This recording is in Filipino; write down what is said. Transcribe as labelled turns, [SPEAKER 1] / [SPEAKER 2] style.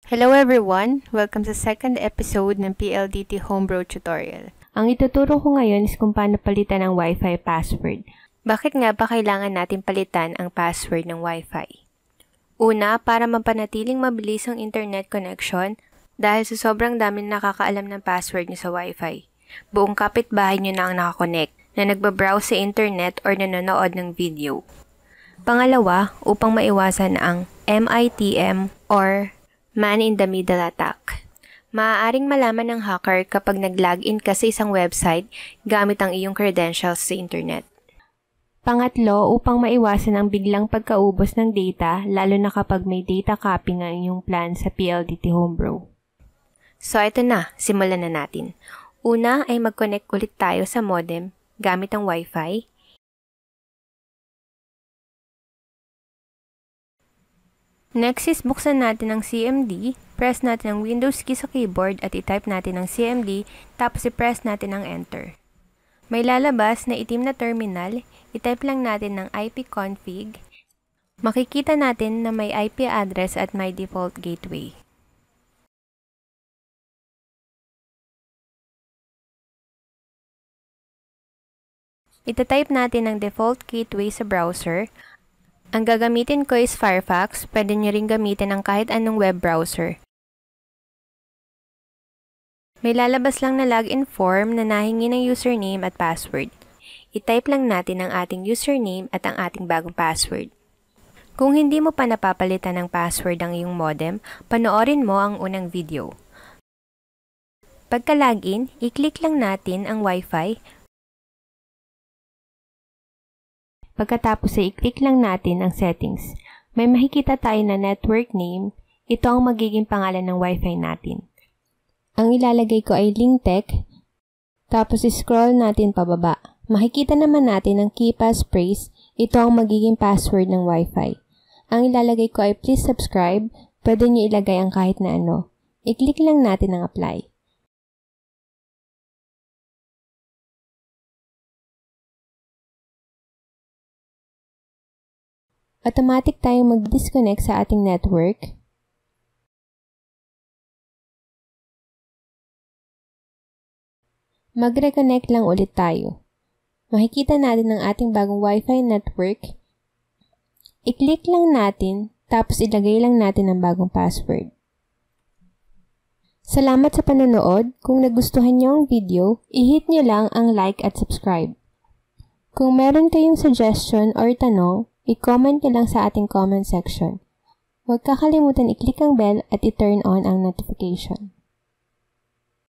[SPEAKER 1] Hello everyone! Welcome sa second episode ng Pldt Homebro tutorial. Ang ituturo ko ngayon is kung paano palitan ang Wi-Fi password. Bakit nga ba kailangan natin palitan ang password ng Wi-Fi? Una, para mapanatiling mabilis ang internet connection dahil sa sobrang dami na nakakaalam ng password niyo sa Wi-Fi. Buong kapitbahay niyo na ang nakakonect na nagbabrowse sa internet or nanonood ng video. Pangalawa, upang maiwasan ang MITM or man-in-the-middle attack. Maaaring malaman ng hacker kapag nag-login ka sa isang website gamit ang iyong credentials sa internet. Pangatlo, upang maiwasan ang biglang pagkaubos ng data, lalo na kapag may data copy ang iyong plan sa Pldt Homebro. So ito na, simulan na natin. Una ay mag-connect ulit tayo sa modem gamit ang Wi-Fi. Next is buksan natin ang CMD, press natin ang Windows key sa keyboard at itype natin ang CMD, tapos i-press natin ang Enter. May lalabas na itim na terminal, itype lang natin ang ipconfig. Makikita natin na may IP address at may default gateway. Itatype natin ang default gateway sa browser. Ang gagamitin ko is Firefox, pwede nyo rin gamitin ang kahit anong web browser. May lalabas lang na login form na nahingi ng username at password. I-type lang natin ang ating username at ang ating bagong password. Kung hindi mo pa napapalitan ng password ang iyong modem, panoorin mo ang unang video. Pagka-login, i-click lang natin ang Wi-Fi. Pagkatapos ay i-click lang natin ang settings. May makikita tayo na network name. Ito ang magiging pangalan ng Wi-Fi natin. Ang ilalagay ko ay linktech. Tapos scroll natin pababa. Makikita naman natin ang key passphrase. Ito ang magiging password ng Wi-Fi. Ang ilalagay ko ay please subscribe. Pwede nyo ilagay ang kahit na ano. I-click lang natin ang apply. Automatic tayong mag-disconnect sa ating network. Mag-reconnect lang ulit tayo. Makikita natin ang ating bagong Wi-Fi network. I-click lang natin, tapos ilagay lang natin ang bagong password. Salamat sa panonood. Kung nagustuhan niyo ang video, i-hit niyo lang ang like at subscribe. Kung meron kayong suggestion or tanong, i-comment nyo lang sa ating comment section. Huwag kakalimutan i-click ang bell at i-turn on ang notification.